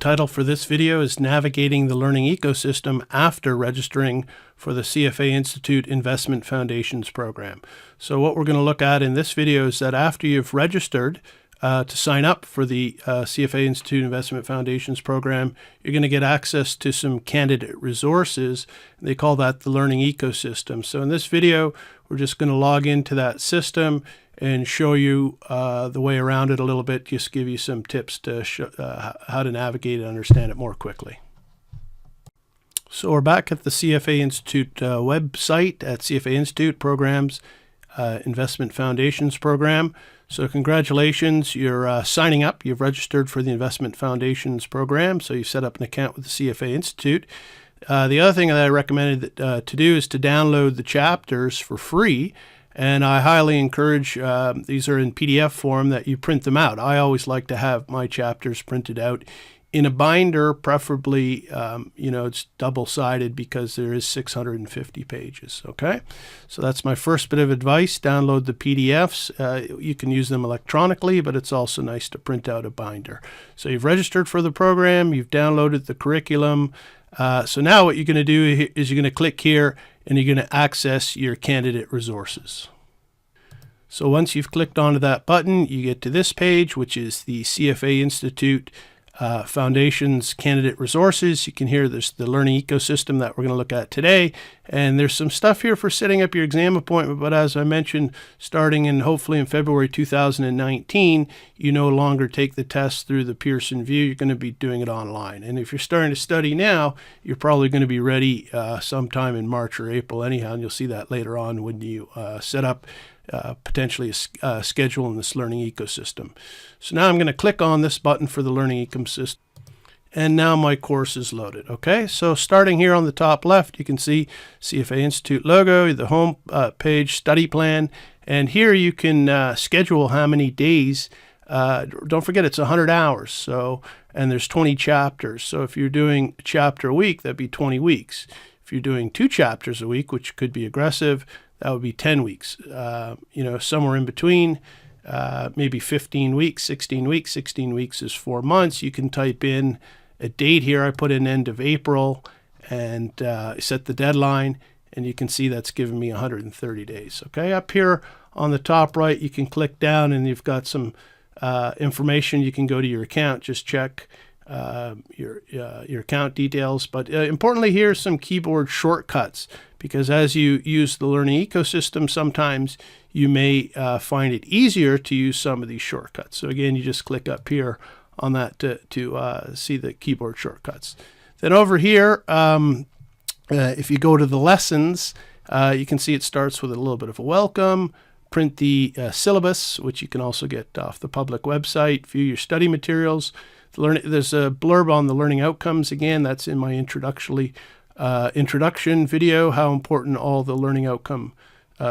title for this video is Navigating the Learning Ecosystem After Registering for the CFA Institute Investment Foundations Program. So what we're going to look at in this video is that after you've registered to sign up for the CFA Institute Investment Foundations Program, you're going to get access to some candidate resources. They call that the learning ecosystem. So in this video, we're just going to log into that system and show you the way around it a little bit, just give you some tips to show, how to navigate and understand it more quickly. So we're back at the CFA Institute website at CFA Institute Programs Investment Foundations Program. So congratulations, you're signing up. You've registered for the Investment Foundations Program, so you've set up an account with the CFA Institute. The other thing that I recommended to do is to download the chapters for free. And I highly encourage, these are in PDF form, that you print them out. I always like to have my chapters printed out in a binder, preferably, it's double-sided because there is 650 pages, okay? So that's my first bit of advice. Download the PDFs. You can use them electronically, but it's also nice to print out a binder. So you've registered for the program, you've downloaded the curriculum. So now what you're going to do is you're going to click here and you're going to access your candidate resources. So once you've clicked onto that button, you get to this page, which is the CFA Institute Foundations Candidate Resources. You can hear there's the learning ecosystem that we're going to look at today. And there's some stuff here for setting up your exam appointment. But as I mentioned, starting in hopefully in February 2019, you no longer take the test through the Pearson VUE. You're going to be doing it online. And if you're starting to study now, you're probably going to be ready sometime in March or April anyhow. And you'll see that later on when you set up potentially a schedule in this learning ecosystem. So now I'm going to click on this button for the learning ecosystem. And now my course is loaded. Okay, so starting here on the top left, you can see CFA Institute logo, the home page, study plan, and here you can schedule how many days. Don't forget it's 100 hours. So, and there's 20 chapters. So if you're doing a chapter a week, that'd be 20 weeks. If you're doing 2 chapters a week, which could be aggressive, that would be 10 weeks. Somewhere in between, maybe 15 weeks, 16 weeks. 16 weeks is 4 months. You can type in a date here. I put in end of April and set the deadline, and you can see that's given me 130 days. Okay, up here on the top right, you can click down and you've got some information. You can go to your account, just check your account details. But importantly, here's some keyboard shortcuts, because as you use the learning ecosystem, sometimes you may find it easier to use some of these shortcuts. So again, you just click up here on that to see the keyboard shortcuts. Then over here, if you go to the lessons, you can see it starts with a little bit of a welcome. Print the syllabus, which you can also get off the public website. View your study materials. There's a blurb on the learning outcomes. Again, that's in my introduction video, how important all the learning outcome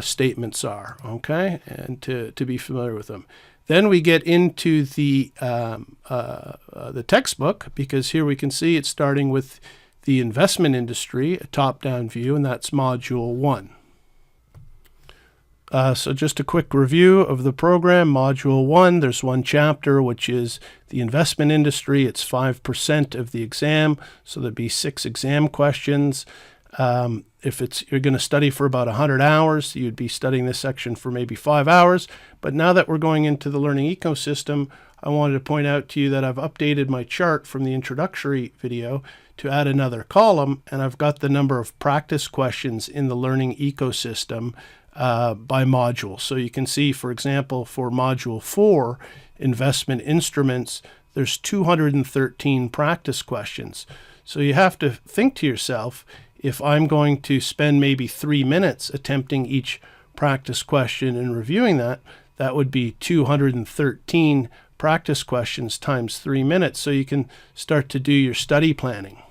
statements are, okay, and to be familiar with them. Then we get into the textbook, because here we can see it's starting with the investment industry, a top-down view, and that's Module 1. So just a quick review of the program. Module 1, there's one chapter, which is the investment industry. It's 5% of the exam, so there'd be 6 exam questions. If you're going to study for about 100 hours, you'd be studying this section for maybe 5 hours. But now that we're going into the learning ecosystem, I wanted to point out to you that I've updated my chart from the introductory video to add another column, and I've got the number of practice questions in the learning ecosystem by module. So you can see, for example, for Module 4, Investment Instruments, there's 213 practice questions. So you have to think to yourself, if I'm going to spend maybe 3 minutes attempting each practice question and reviewing that, that would be 213 practice questions times 3 minutes. So you can start to do your study planning.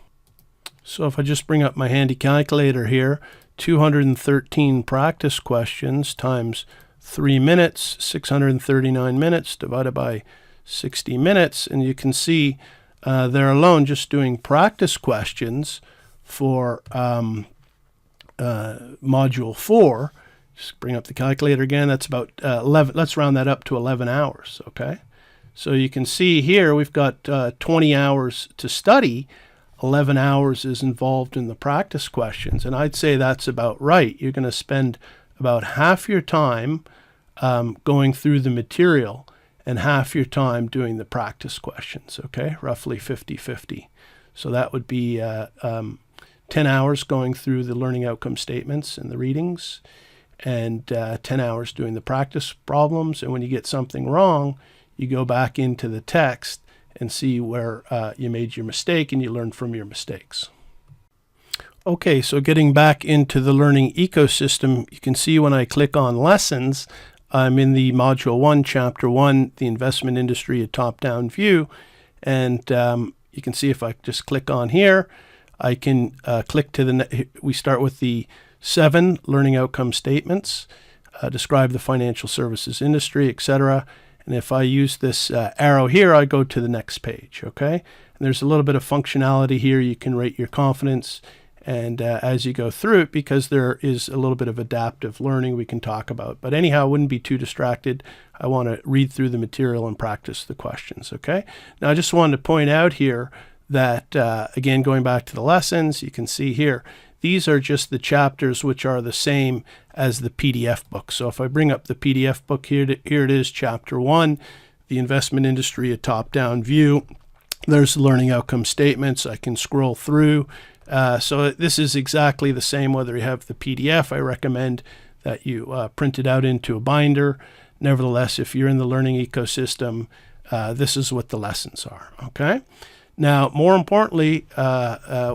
So if I just bring up my handy calculator here, 213 practice questions times 3 minutes, 639 minutes divided by 60 minutes. And you can see there alone, just doing practice questions for Module 4, just bring up the calculator again, that's about 11, let's round that up to 11 hours, okay? So you can see here we've got 20 hours to study. 11 hours is involved in the practice questions, and I'd say that's about right. You're going to spend about half your time going through the material and half your time doing the practice questions, okay? Roughly 50-50. So that would be 10 hours going through the learning outcome statements and the readings, and 10 hours doing the practice problems. And when you get something wrong, you go back into the text and see where you made your mistake and you learn from your mistakes. Okay, so getting back into the learning ecosystem, you can see when I click on lessons, I'm in the Module 1, Chapter 1, the investment industry, a top-down view. And you can see if I just click on here, I can click to we start with the 7 learning outcome statements, describe the financial services industry, etc. And if I use this arrow here, I go to the next page, okay? And there's a little bit of functionality here. You can rate your confidence and as you go through it, because there is a little bit of adaptive learning we can talk about. But anyhow, I wouldn't be too distracted. I want to read through the material and practice the questions, okay? Now, I just wanted to point out here that, again, going back to the lessons, you can see here, these are just the chapters which are the same as the PDF book. So if I bring up the PDF book here, here it is, Chapter 1, the investment industry, a top-down view. There's the learning outcome statements. I can scroll through. So this is exactly the same whether you have the PDF. I recommend that you print it out into a binder. Nevertheless, if you're in the learning ecosystem, this is what the lessons are, okay? Now, more importantly, the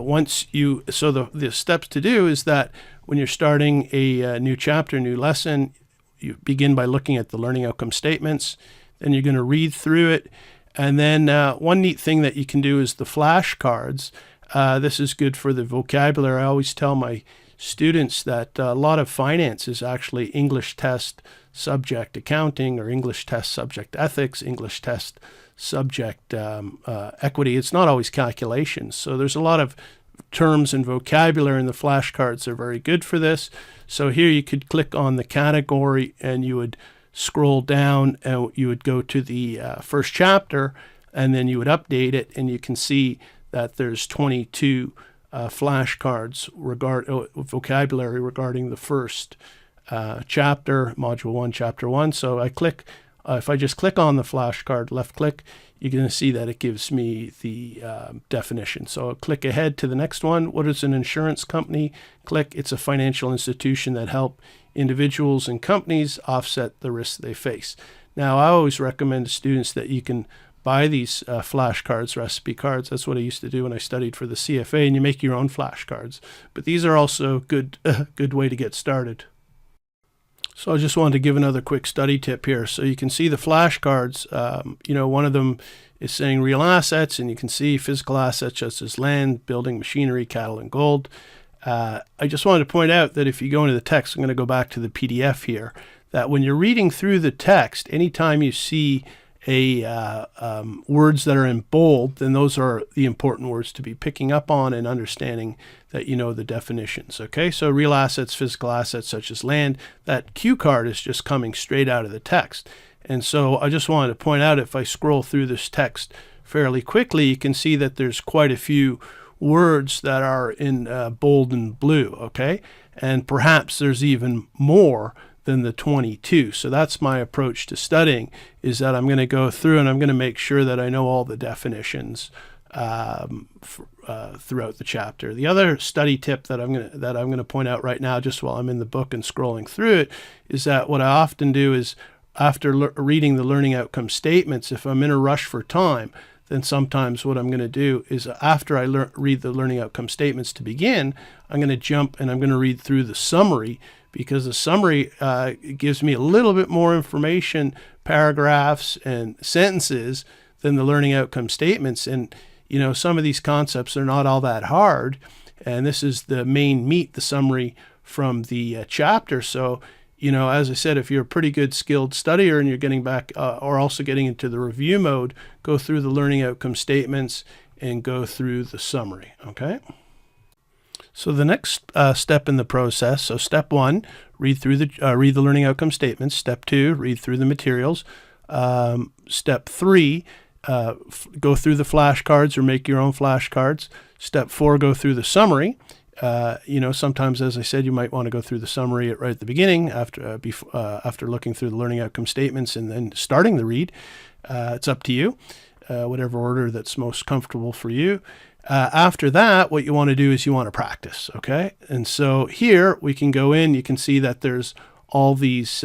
steps to do is that when you're starting a new chapter, new lesson, you begin by looking at the learning outcome statements. Then you're going to read through it. And then one neat thing that you can do is the flashcards. This is good for the vocabulary. I always tell my students that a lot of finance is actually English test subject accounting, or English test subject ethics, English test subject equity. It's not always calculations. So there's a lot of terms and vocabulary, and the flashcards are very good for this. So here you could click on the category and you would scroll down and you would go to the first chapter, and then you would update it, and you can see that there's 22 flashcards vocabulary regarding the first chapter, Module 1, Chapter 1. So I click, if I just click on the flashcard, left click, you're going to see that it gives me the definition. So I'll click ahead to the next one. What is an insurance company? Click, it's a financial institution that help individuals and companies offset the risks they face. Now, I always recommend to students that you can buy these flashcards, recipe cards. That's what I used to do when I studied for the CFA, and you make your own flashcards. But these are also good way to get started. So I just wanted to give another quick study tip here. So you can see the flashcards. One of them is saying real assets, and you can see physical assets such as land, building, machinery, cattle, and gold. I just wanted to point out that if you go into the text, I'm going to go back to the PDF here, that when you're reading through the text, anytime you see words that are in bold, then those are the important words to be picking up on and understanding that you know the definitions. Okay, so real assets, physical assets such as land, that cue card is just coming straight out of the text. And so I just wanted to point out, if I scroll through this text fairly quickly, you can see that there's quite a few words that are in bold and blue, okay? And perhaps there's even more than the 22. So that's my approach to studying, is that I'm going to go through and I'm going to make sure that I know all the definitions throughout the chapter. The other study tip that I'm going to point out right now, just while I'm in the book and scrolling through it, is that what I often do is, after reading the learning outcome statements, if I'm in a rush for time, then sometimes what I'm going to do is, after I read the learning outcome statements to begin, I'm going to jump and I'm going to read through the summary, because the summary gives me a little bit more information, paragraphs and sentences, than the learning outcome statements. And some of these concepts are not all that hard, and this is the main meat, the summary from the chapter. So as I said, if you're a pretty good skilled studier and you're getting back or also getting into the review mode, go through the learning outcome statements and go through the summary, okay? So the next step in the process, so step 1, read the learning outcome statements. Step 2, read through the materials. Step 3, go through the flashcards or make your own flashcards. Step 4, go through the summary. Sometimes, as I said, you might want to go through the summary right at the beginning after looking through the learning outcome statements and then starting the read. It's up to you, whatever order that's most comfortable for you. After that, what you want to do is you want to practice, okay? And so here we can go in, you can see that there's all these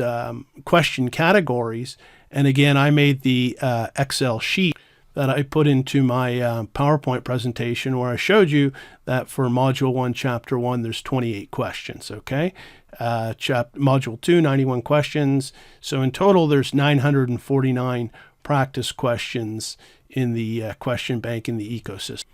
question categories. And again, I made the Excel sheet that I put into my PowerPoint presentation where I showed you that for Module 1, Chapter 1, there's 28 questions, okay? Module 2, 91 questions. So in total, there's 949 practice questions in the question bank in the ecosystem.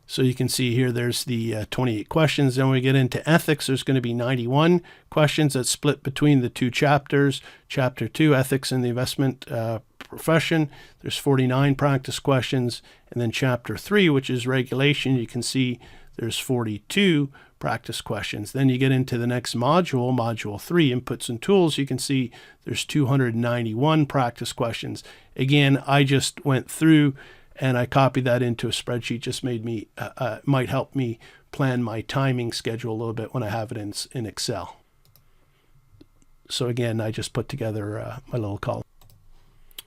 So you can see here there's the 28 questions. Then when we get into ethics, there's going to be 91 questions that's split between the two chapters. Chapter 2, ethics in the investment profession, there's 49 practice questions. And then Chapter 3, which is regulation, you can see there's 42 practice questions. Then you get into the next module, Module 3, inputs and tools. You can see there's 291 practice questions. Again, I just went through and I copied that into a spreadsheet. Just made me might help me plan my timing schedule a little bit when I have it in Excel. So again, I just put together my little column.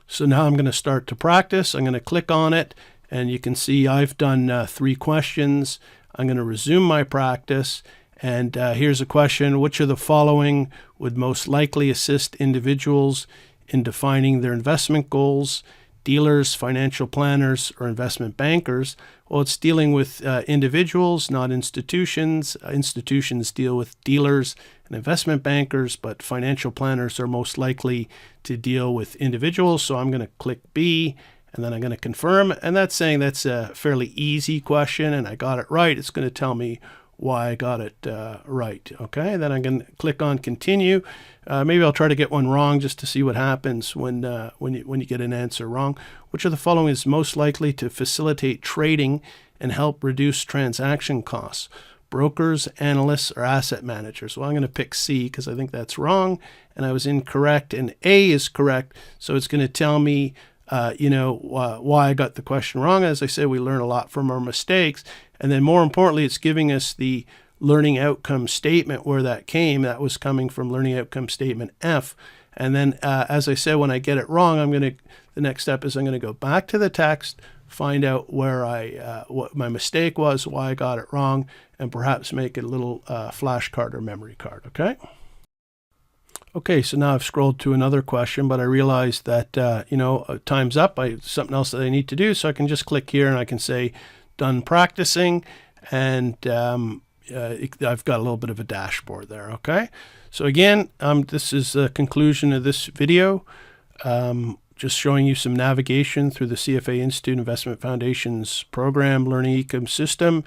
So now I'm going to start to practice. I'm going to click on it, and you can see I've done 3 questions. I'm going to resume my practice, and here's a question: which of the following would most likely assist individuals in defining their investment goals? Dealers, financial planners, or investment bankers? Well, it's dealing with individuals, not institutions. Institutions deal with dealers and investment bankers, but financial planners are most likely to deal with individuals. So I'm going to click B, and then I'm going to confirm. And that's saying that's a fairly easy question, and I got it right. It's going to tell me why I got it right. Okay, then I'm going to click on continue. Maybe I'll try to get one wrong just to see what happens when you get an answer wrong. Which of the following is most likely to facilitate trading and help reduce transaction costs? Brokers, analysts, or asset managers? Well, I'm going to pick C because I think that's wrong, and I was incorrect, and A is correct. So it's going to tell me why I got the question wrong. As I said, we learn a lot from our mistakes. And then more importantly, it's giving us the learning outcome statement where that came. That was coming from learning outcome statement F. And then, as I said, when I get it wrong, the next step is I'm going to go back to the text, find out where what my mistake was, why I got it wrong, and perhaps make a little flashcard or memory card, okay? Okay, so now I've scrolled to another question, but I realized that, time's up. Something else that I need to do, so I can just click here and I can say, done practicing, and I've got a little bit of a dashboard there, okay? So again, this is the conclusion of this video, just showing you some navigation through the CFA Institute Investment Foundation's program, Learning Ecosystem.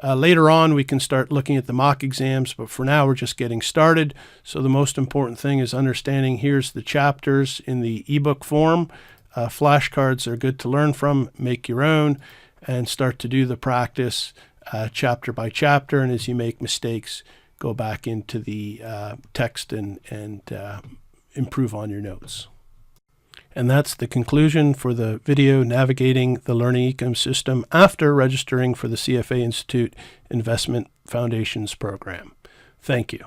Later on, we can start looking at the mock exams, but for now, we're just getting started. So the most important thing is understanding here's the chapters in the ebook form. Flashcards are good to learn from, make your own, and start to do the practice chapter by chapter. And as you make mistakes, go back into the text and improve on your notes. And that's the conclusion for the video navigating the learning ecosystem after registering for the CFA Institute Investment Foundations program. Thank you.